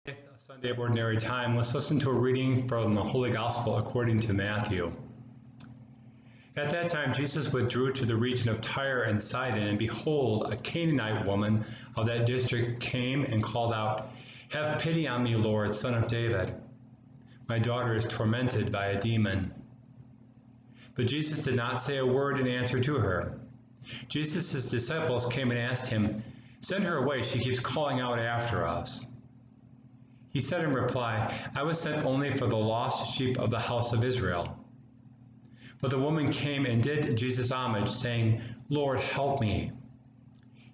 A Sunday of Ordinary Time. Let's listen to a reading from the Holy Gospel according to Matthew. At that time, Jesus withdrew to the region of Tyre and Sidon, and behold, a Canaanite woman of that district came and called out, "Have pity on me, Lord, Son of David. My daughter is tormented by a demon." But Jesus did not say a word in answer to her. Jesus' disciples came and asked him, "Send her away, she keeps calling out after us." He said in reply, "I was sent only for the lost sheep of the house of Israel." But the woman came and did Jesus homage, saying, "Lord, help me."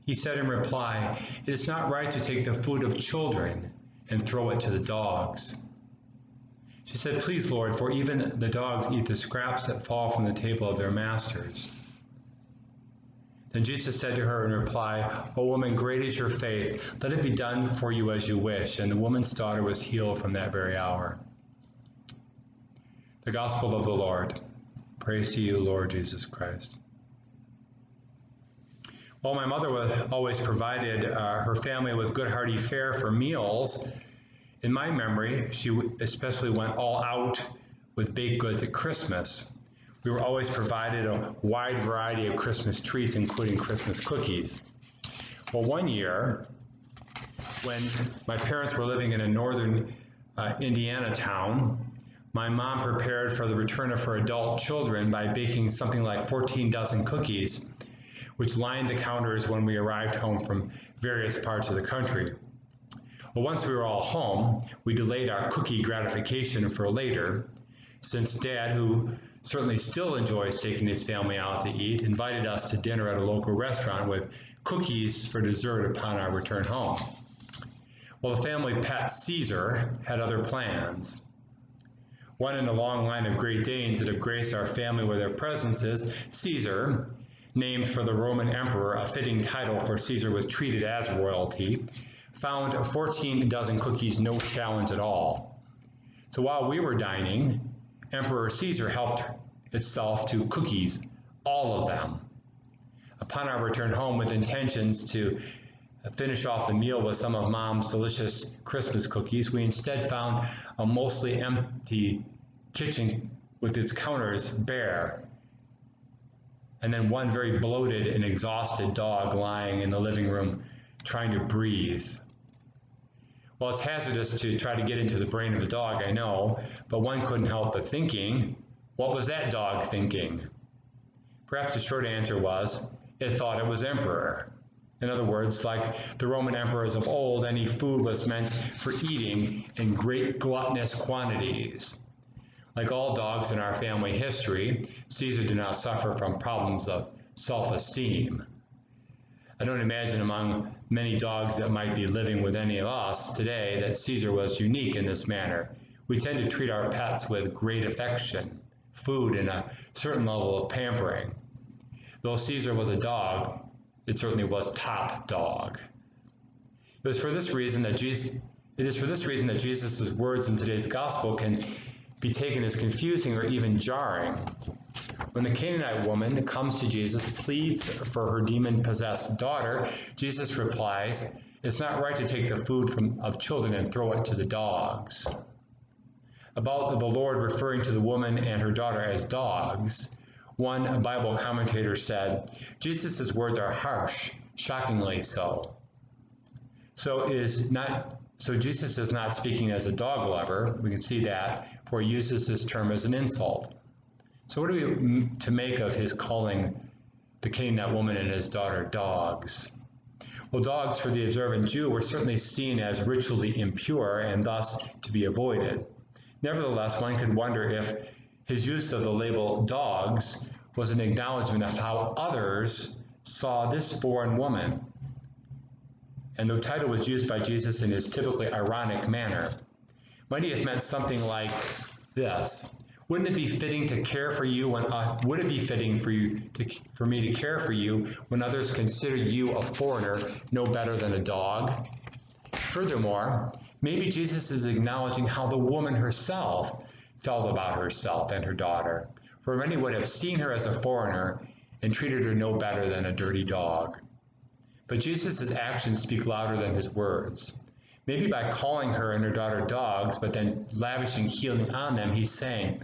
He said in reply, "It is not right to take the food of children and throw it to the dogs." She said, "Please, Lord, for even the dogs eat the scraps that fall from the table of their masters." Then Jesus said to her in reply, "O woman, great is your faith. Let it be done for you as you wish." And the woman's daughter was healed from that very hour. The Gospel of the Lord. Praise to you, Lord Jesus Christ. While my mother always provided her family with good hearty fare for meals, in my memory, she especially went all out with baked goods at Christmas. We were always provided a wide variety of Christmas treats, including Christmas cookies. Well, one year, when my parents were living in a northern Indiana town, my mom prepared for the return of her adult children by baking something like 14 dozen cookies, which lined the counters when we arrived home from various parts of the country. Well, once we were all home, we delayed our cookie gratification for later, since Dad, who certainly still enjoys taking his family out to eat, invited us to dinner at a local restaurant with cookies for dessert upon our return home. Well, the family pet Caesar had other plans. One in a long line of Great Danes that have graced our family with their presences, Caesar, named for the Roman emperor, a fitting title, for Caesar was treated as royalty, found 14 dozen cookies no challenge at all. So while we were dining, Emperor Caesar helped itself to cookies, all of them. Upon our return home with intentions to finish off the meal with some of Mom's delicious Christmas cookies, we instead found a mostly empty kitchen with its counters bare, and then one very bloated and exhausted dog lying in the living room trying to breathe. Well, it's hazardous to try to get into the brain of a dog, I know, but one couldn't help but thinking, what was that dog thinking? Perhaps the short answer was, it thought it was emperor. In other words, like the Roman emperors of old, any food was meant for eating in great gluttonous quantities. Like all dogs in our family history, Caesar did not suffer from problems of self-esteem. I don't imagine among many dogs that might be living with any of us today that Caesar was unique in this manner. We tend to treat our pets with great affection, food, and a certain level of pampering. Though Caesar was a dog, it certainly was top dog. It is for this reason that Jesus' words in today's gospel can be taken as confusing or even jarring. When the Canaanite woman comes to Jesus, pleads for her demon-possessed daughter, Jesus replies, "It's not right to take the food of children and throw it to the dogs." About the Lord referring to the woman and her daughter as dogs, one Bible commentator said, Jesus' words are harsh, shockingly so. So Jesus is not speaking as a dog lover. We can see that, for he uses this term as an insult. So what are we to make of his calling the Canaanite woman and his daughter dogs? Well, dogs for the observant Jew were certainly seen as ritually impure and thus to be avoided. Nevertheless, one could wonder if his use of the label dogs was an acknowledgement of how others saw this foreign woman. And the title was used by Jesus in his typically ironic manner. Might he have meant something like this: wouldn't it be fitting to care for you when would it be fitting for me to care for you when others consider you a foreigner no better than a dog? Furthermore, maybe Jesus is acknowledging how the woman herself felt about herself and her daughter, for many would have seen her as a foreigner and treated her no better than a dirty dog. But Jesus' actions speak louder than his words. Maybe by calling her and her daughter dogs, but then lavishing healing on them, he's saying,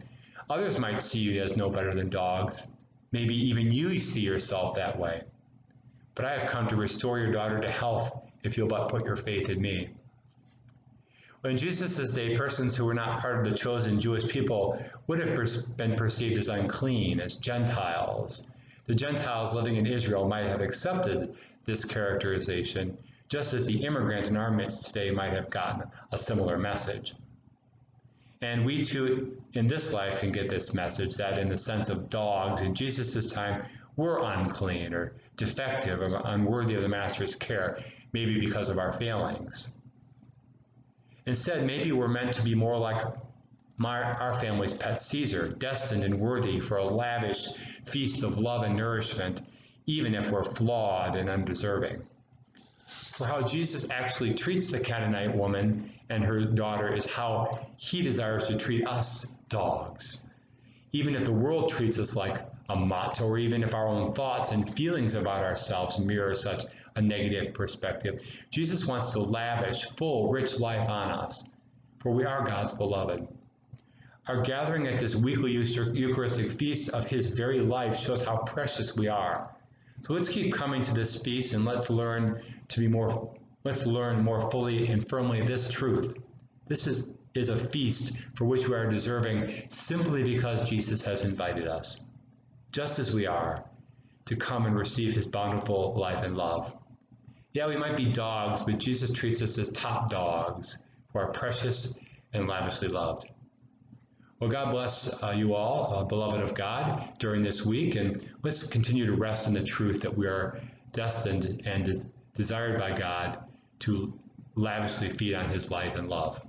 others might see you as no better than dogs. Maybe even you see yourself that way. But I have come to restore your daughter to health if you'll but put your faith in me. In Jesus' day, persons who were not part of the chosen Jewish people would have been perceived as unclean, as Gentiles. The Gentiles living in Israel might have accepted this characterization, just as the immigrant in our midst today might have gotten a similar message. And we too, in this life, can get this message that in the sense of dogs in Jesus' time, we're unclean or defective or unworthy of the Master's care, maybe because of our failings. Instead, maybe we're meant to be more like our family's pet Caesar, destined and worthy for a lavish feast of love and nourishment, even if we're flawed and undeserving. For how Jesus actually treats the Canaanite woman and her daughter is how he desires to treat us dogs. Even if the world treats us like a mutt, or even if our own thoughts and feelings about ourselves mirror such a negative perspective, Jesus wants to lavish full, rich life on us, for we are God's beloved. Our gathering at this weekly Eucharistic feast of his very life shows how precious we are. So let's keep coming to this feast and let's learn more fully and firmly this truth. This is a feast for which we are deserving simply because Jesus has invited us, just as we are, to come and receive his bountiful life and love. Yeah, we might be dogs, but Jesus treats us as top dogs who are precious and lavishly loved. Well, God bless you all, beloved of God, during this week, and let's continue to rest in the truth that we are destined and desired by God to lavishly feed on his life and love.